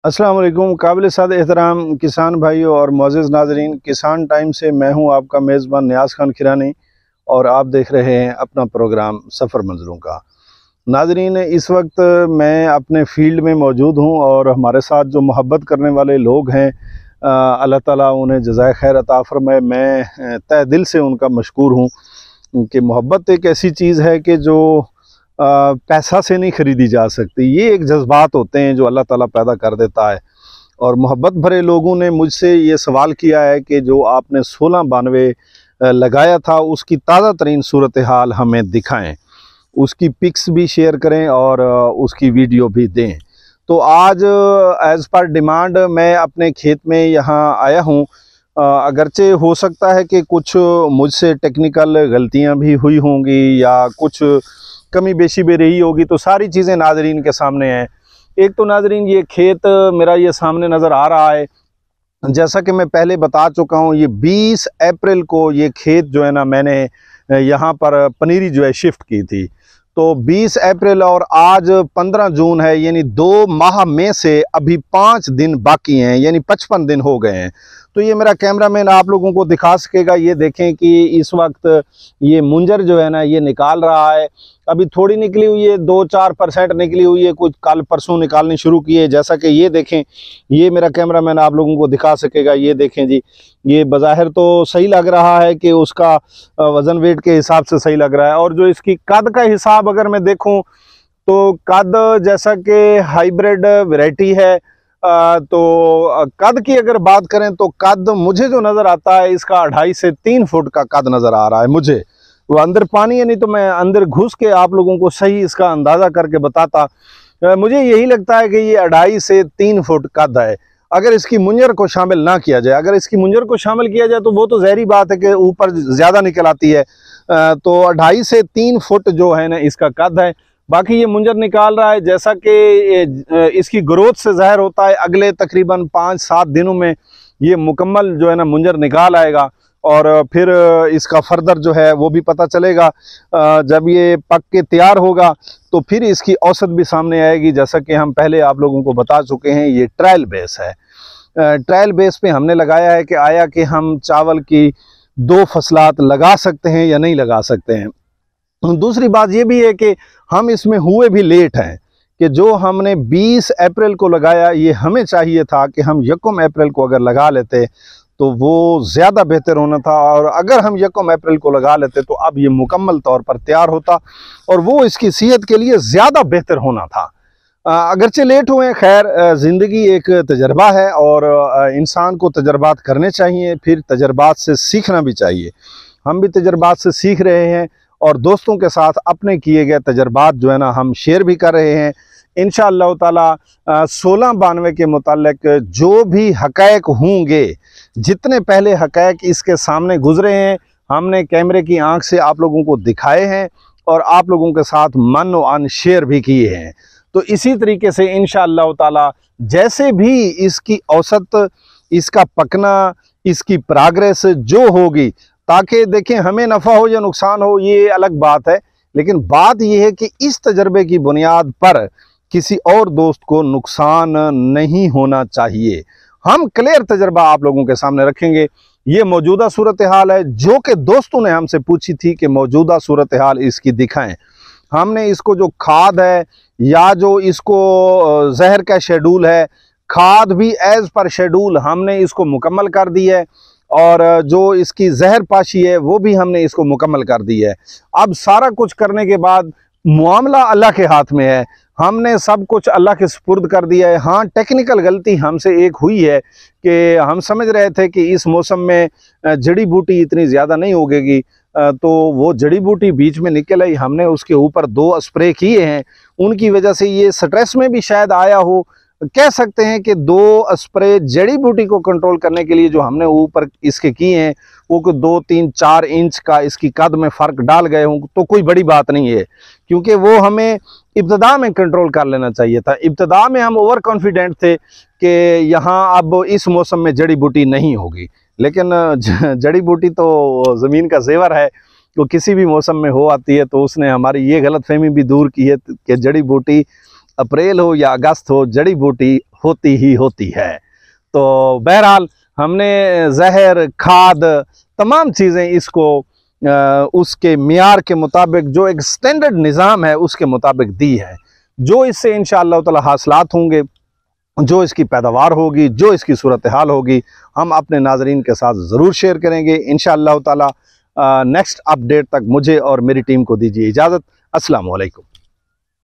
अस्सलाम वालेकुम। काबिल साद एहतराम किसान भाइयों और मोअज़्ज़िज़ नाज़रीन, किसान टाइम से मैं हूं आपका मेज़बान नियाज़ खान खिरानी और आप देख रहे हैं अपना प्रोग्राम सफ़र मंज़िलों का। नाज़रीन, इस वक्त मैं अपने फ़ील्ड में मौजूद हूं और हमारे साथ जो मोहब्बत करने वाले लोग हैं, अल्लाह ताला उन्हें जज़ाए खैर अता फ़रमाए। मैं तहे दिल से उनका मशकूर हूं कि मोहब्बत एक ऐसी चीज़ है कि जो पैसा से नहीं ख़रीदी जा सकती। ये एक जज्बात होते हैं जो अल्लाह ताला पैदा कर देता है। और मोहब्बत भरे लोगों ने मुझसे ये सवाल किया है कि जो आपने 1692 लगाया था उसकी ताज़ा तरीन सूरत हाल हमें दिखाएं, उसकी पिक्स भी शेयर करें और उसकी वीडियो भी दें। तो आज एज़ पर डिमांड मैं अपने खेत में यहाँ आया हूँ। अगरचे हो सकता है कि कुछ मुझसे टेक्निकल गलतियाँ भी हुई होंगी या कुछ कमी बेशी भी रही होगी, तो सारी चीज़ें नाज़रीन के सामने हैं। एक तो नाज़रीन, ये खेत मेरा ये सामने नज़र आ रहा है, जैसा कि मैं पहले बता चुका हूँ, ये 20 अप्रैल को ये खेत जो है ना मैंने यहाँ पर पनीरी जो है शिफ्ट की थी। तो 20 अप्रैल और आज 15 जून है, यानी 2 माह में से अभी 5 दिन बाकी हैं, यानी 55 दिन हो गए हैं। तो ये मेरा कैमरामैन आप लोगों को दिखा सकेगा। ये देखें कि इस वक्त ये मुंजर जो है ना ये निकाल रहा है। अभी थोड़ी निकली हुई है, 2-4% निकली हुई है, कुछ कल परसों निकालनी शुरू की है। जैसा कि ये देखें, ये मेरा कैमरामैन आप लोगों को दिखा सकेगा। ये देखें जी, ये बज़ाहिर तो सही लग रहा है कि उसका वज़न वेट के हिसाब से सही लग रहा है। और जो इसकी कद का हिसाब अगर मैं देखूं तो कद जैसा कि हाइब्रिड वैरायटी है, तो कद की अगर बात करें तो कद मुझे जो नज़र आता है इसका 2.5 से 3 फुट का कद नज़र आ रहा है मुझे। वो अंदर पानी है, नहीं तो मैं अंदर घुस के आप लोगों को सही इसका अंदाज़ा करके बताता। मुझे यही लगता है कि ये 2.5 से 3 फुट कद है। अगर इसकी मुंजर को शामिल ना किया जाए, अगर इसकी मुंजर को शामिल किया जाए तो वो तो ज़हरी बात है कि ऊपर ज़्यादा निकल आती है। तो 2.5 से 3 फुट जो है ना इसका कद है। बाकी ये मुंजर निकाल रहा है, जैसा कि इसकी ग्रोथ से ज़ाहिर होता है अगले तकरीबन 5-7 दिनों में ये मुकम्मल जो है ना मुंजर निकाल आएगा। और फिर इसका फर्दर जो है वो भी पता चलेगा। जब ये पक के तैयार होगा तो फिर इसकी औसत भी सामने आएगी। जैसा कि हम पहले आप लोगों को बता चुके हैं, ये ट्रायल बेस है। ट्रायल बेस पे हमने लगाया है कि आया कि हम चावल की 2 फसलात लगा सकते हैं या नहीं लगा सकते हैं। दूसरी बात ये भी है कि हम इसमें हुए भी लेट हैं कि जो हमने 20 अप्रैल को लगाया, ये हमें चाहिए था कि हम 1 अप्रैल को अगर लगा लेते तो वो ज़्यादा बेहतर होना था। और अगर हम 1 अप्रैल को लगा लेते तो अब ये मुकम्मल तौर पर तैयार होता और वो इसकी सेहत के लिए ज़्यादा बेहतर होना था। अगरचे लेट हुए, खैर ज़िंदगी एक तजर्बा है और इंसान को तजर्बात करने चाहिए, फिर तजर्बात से सीखना भी चाहिए। हम भी तजर्बात से सीख रहे हैं और दोस्तों के साथ अपने किए गए तजर्बात जो है ना हम शेयर भी कर रहे हैं। इंशाअल्लाह ताला 1692 के मुतालिक जो भी हक़ाइक़ होंगे, जितने पहले हक़ाइक़ इसके सामने गुजरे हैं, हमने कैमरे की आंख से आप लोगों को दिखाए हैं और आप लोगों के साथ मन व अन शेयर भी किए हैं। तो इसी तरीके से इंशाअल्लाह ताला जैसे भी इसकी औसत, इसका पकना, इसकी प्रोग्रेस जो होगी, ताकि देखें हमें नफ़ा हो या नुकसान हो ये अलग बात है, लेकिन बात यह है कि इस तजर्बे की बुनियाद पर किसी और दोस्त को नुकसान नहीं होना चाहिए। हम क्लियर तजर्बा आप लोगों के सामने रखेंगे। ये मौजूदा सूरत हाल है जो कि दोस्तों ने हमसे पूछी थी कि मौजूदा सूरत हाल इसकी दिखाएं। हमने इसको जो खाद है या जो इसको जहर का शेड्यूल है, खाद भी एज़ पर शेड्यूल हमने इसको मुकम्मल कर दी है और जो इसकी जहर पाशी है वो भी हमने इसको मुकम्मल कर दी है। अब सारा कुछ करने के बाद मामला अल्लाह के हाथ में है। हमने सब कुछ अल्लाह के सुपुर्द कर दिया है। हाँ, टेक्निकल गलती हमसे एक हुई है कि हम समझ रहे थे कि इस मौसम में जड़ी बूटी इतनी ज़्यादा नहीं उगेगी, तो वो जड़ी बूटी बीच में निकल आई। हमने उसके ऊपर 2 स्प्रे किए हैं, उनकी वजह से ये स्ट्रेस में भी शायद आया हो। कह सकते हैं कि 2 स्प्रे जड़ी बूटी को कंट्रोल करने के लिए जो हमने ऊपर इसके किए हैं वो 2-3-4 इंच का इसकी कद में फ़र्क डाल गए हों तो कोई बड़ी बात नहीं है, क्योंकि वो हमें इब्तदा में कंट्रोल कर लेना चाहिए था। इब्तदा में हम ओवर कॉन्फिडेंट थे कि यहाँ अब इस मौसम में जड़ी बूटी नहीं होगी, लेकिन जड़ी बूटी तो ज़मीन का ज़ेवर है, तो किसी भी मौसम में हो आती है। तो उसने हमारी ये गलतफहमी भी दूर की है कि जड़ी बूटी अप्रैल हो या अगस्त हो, जड़ी बूटी होती ही होती है। तो बहरहाल हमने जहर, खाद, तमाम चीज़ें इसको उसके मियार के मुताबिक, जो एक स्टैंडर्ड निज़ाम है उसके मुताबिक दी है। जो इससे इंशाअल्लाह ताला हासिलात होंगे, जो इसकी पैदावार होगी, जो इसकी सूरत हाल होगी, हम अपने नाजरीन के साथ ज़रूर शेयर करेंगे इंशाअल्लाह ताला। नेक्स्ट अपडेट तक मुझे और मेरी टीम को दीजिए इजाज़त। अस्सलाम वालेकुम।